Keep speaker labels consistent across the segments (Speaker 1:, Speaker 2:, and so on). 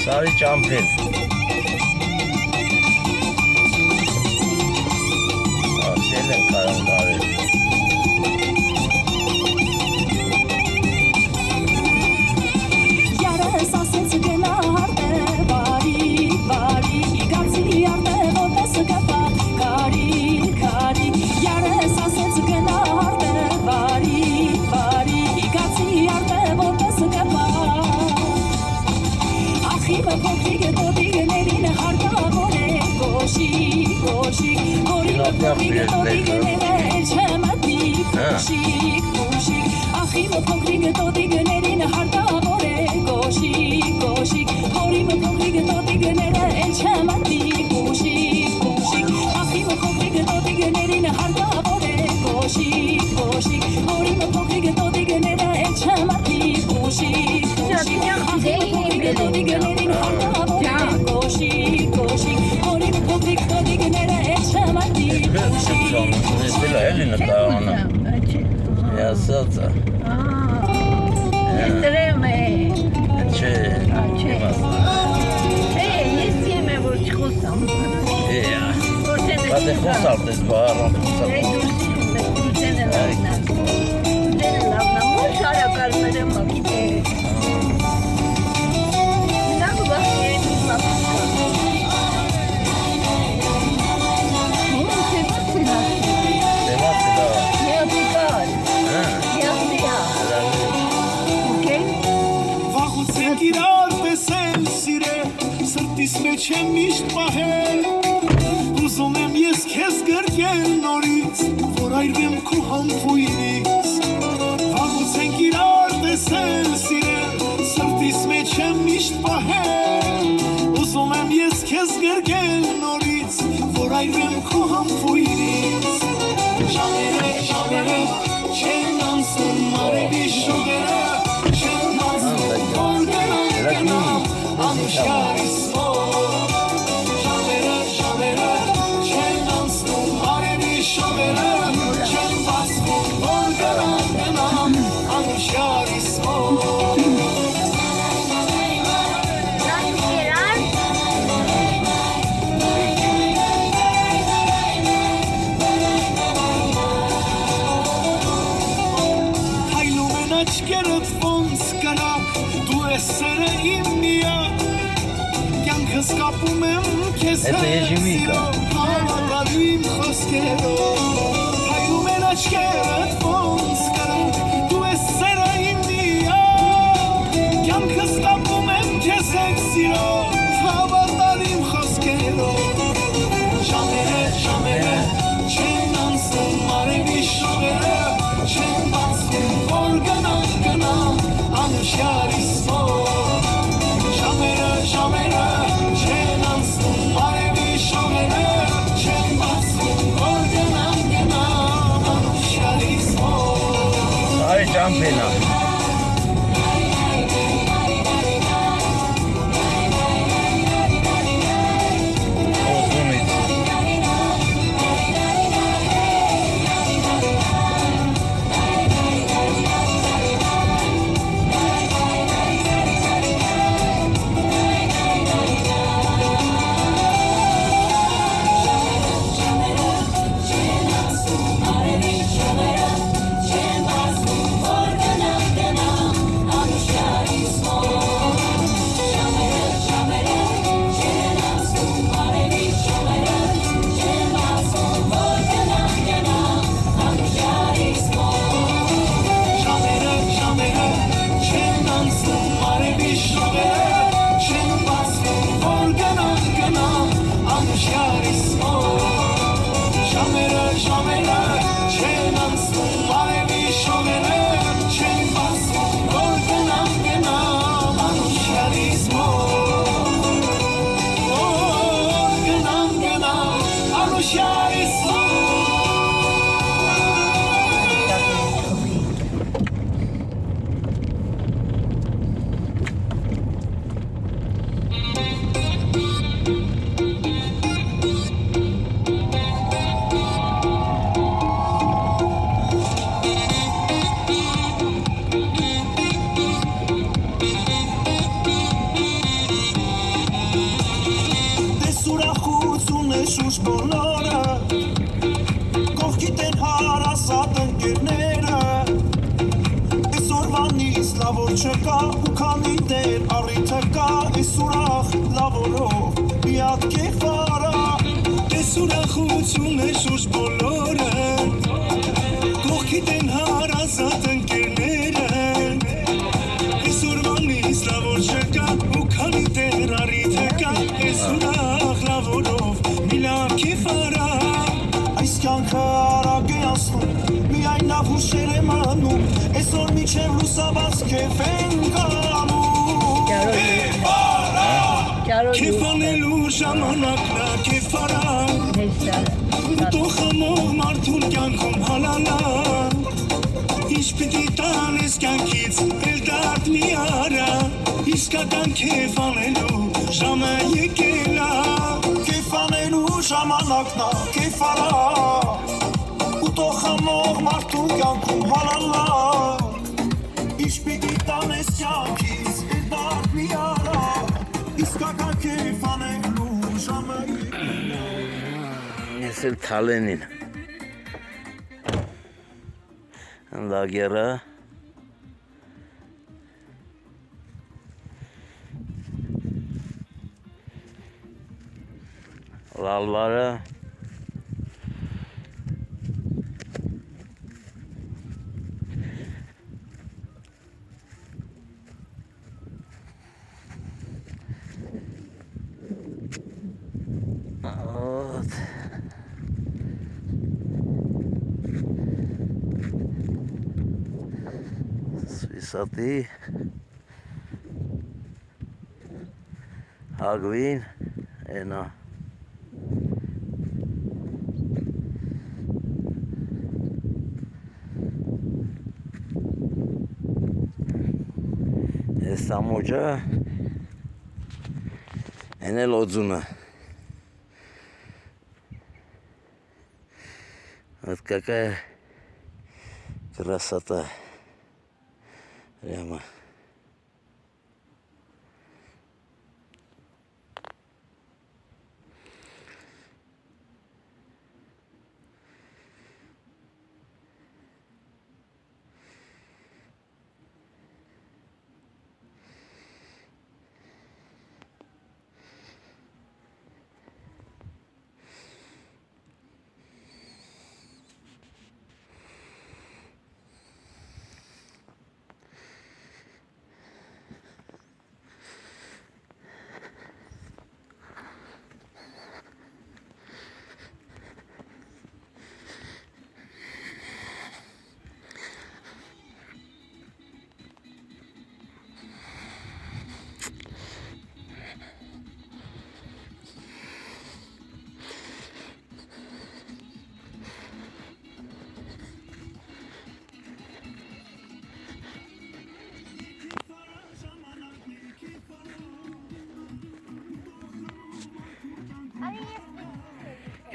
Speaker 1: Sarı Campil. Selin Karangarı. Yazıda.
Speaker 2: Estreme.
Speaker 1: Che.
Speaker 2: Есть время вот вкусом.
Speaker 1: Hadi kusal des bağırma kusal.
Speaker 3: Մեջ եմ միշտ պահել Ուզում եմ ես քեզ գրկել նորից Որ այրվեմ քո համբույրից Վաղուց ենք իրար տեսել սիրել Սրտիս մեջ եմ միշտ պահել Ուզում եմ ես քեզ գրկել նորից Որ այրվեմ քո համբույրից Ժամերը չեն անցնում արևի շուգերը Չեն անցնում որ գնամ Անուշարիս
Speaker 1: Это ежевика. Campina.
Speaker 3: չկա ու քանի դեր առիթը կա Ես ուրախ լավորով միատ կեֆարա Ես ուրախություն է շուրջ բոլորը Կողքիդ են հարազատ ընկերները Ես ուրվանից լավոր չկա ու քանի դեր առիթը կա Ես ուրախ լավորով միատ կեֆարա Այս կյանքը արագ է անցնում Միայն լավ հուշեր եմ անում Այսօր միջև լուսաբաց քեֆ են կանում Քեֆ անելու ժամանակն է քեֆարա Ուտող խմող մարդուն կյանքում հալալա Ինչ պիտի տանես կյանքից էլ դարդ մի արա Իսկական քեֆ անելու ժամը եկել է Քեֆ անելու ժամանակն է քեֆարա Ուտող խմող մարդուն կյանքում հալալա Ինչ պիտի տանես կյանքից էլ դարդ մի արա Իսկական քեֆ անելու ժամը
Speaker 1: Ես էլ թալենին Լագերը Լալվարը Սվիսատի հագվին ենա Ես ամոջը են էլ օձունը Вот какая красота прямо.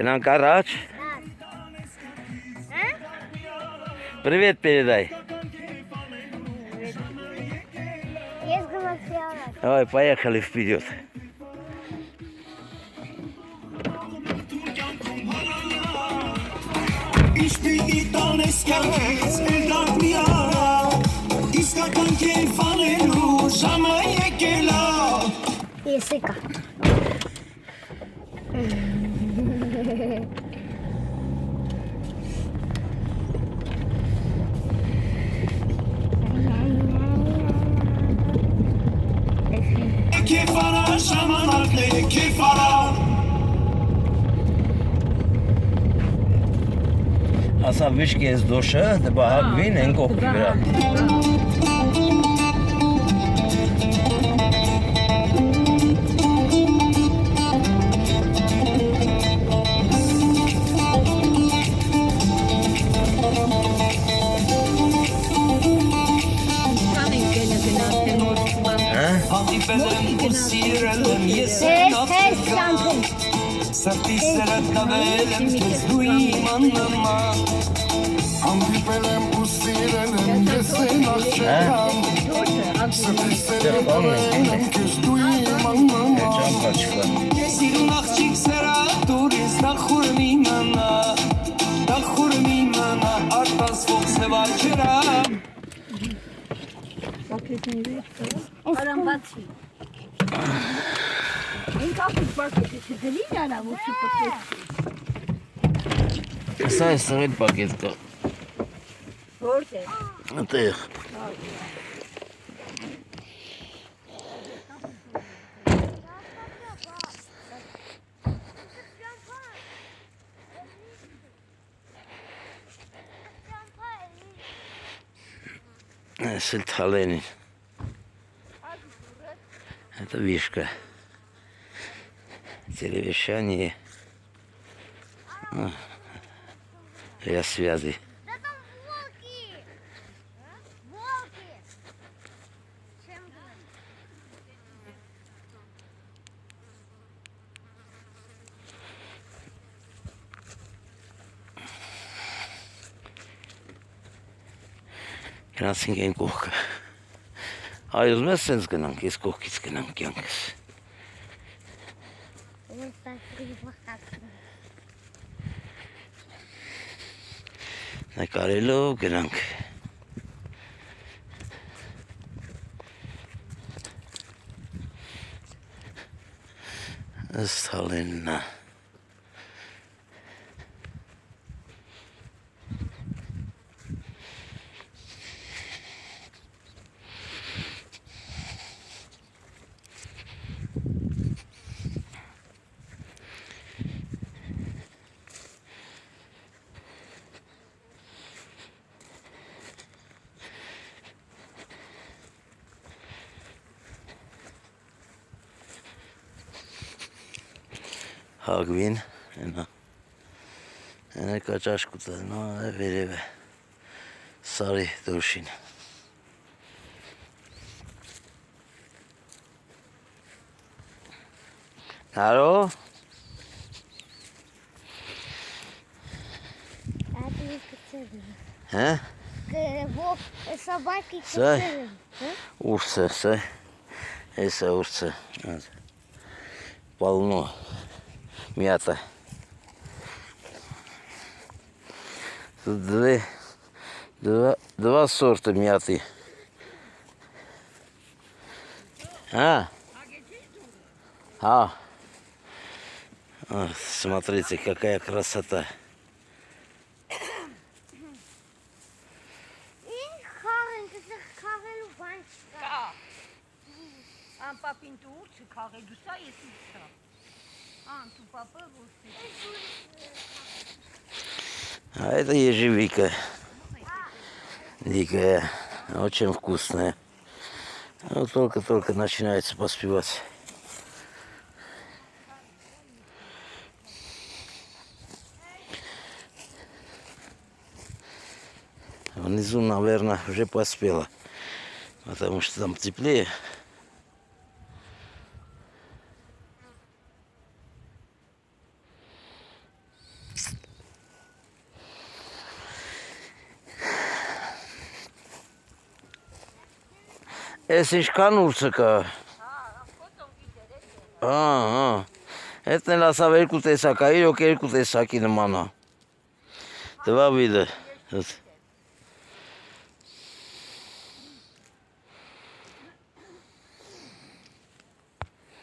Speaker 1: Геннадий Карач. Привет передай. Давай, поехали вперед.
Speaker 4: Языка.
Speaker 3: Kefara şamanakle kefara.
Speaker 1: Аса вишки из душа, да bahag vin en kokura.
Speaker 3: Սրտիսերը տվել եմ քեզ դու իմ աննամա Հանդիպել եմ ու սիրել եմ ես են աղջական Սրտիսերը տվել եմ քեզ դու իմ աննամա Սիրուն աղջիկ սերա դուրիս դախուրմ իմանա Դախուրմ իմանա արտասվող սևալ չերա
Speaker 2: Արամբացի։ Այն կապուց բարկետը չդրի արա, որ չպտեցի։
Speaker 1: Սա է սաղել պակետ կա։
Speaker 2: Որտե։
Speaker 1: Այդտեղ։ Այս էլ թալենին։ Это вишка. Телевещание. Для связи.
Speaker 4: Да там волки! Волки! Чем
Speaker 1: Գնացինք այն կողքը։ Այլում ես սենց գնանք, ես կողքից գնանք կյանքս։
Speaker 4: Вот так привыкаться.
Speaker 1: Նկարելով գնանք։ Ըստ հալենն է։ Հագվին, այնա կաճաշկուտը, նա է վերև է, սարի դոշին։ Հարո,
Speaker 4: Это не кицель.
Speaker 1: հե,
Speaker 4: Собаки
Speaker 1: Сай.
Speaker 4: кицель.
Speaker 1: ուրսը, սա, ես է ուրսը, պալնո, միատը։ Тут два сорта мяты. А? Смотрите, какая красота.
Speaker 2: Ան պապին դու ուր չքաղել, դու սա ես իցա։ Ան դու պապը ոսի։
Speaker 1: А это ежевика. Дикая. Очень вкусная. Вот только-только начинается поспевать. Внизу, наверное, уже поспела. Потому что там теплее. Ես ինչքան ուրցը կա։ Էդն էլ ասավ երկու տեսակ, այրոք երկու տեսակի նման է։ Դվա վիդը։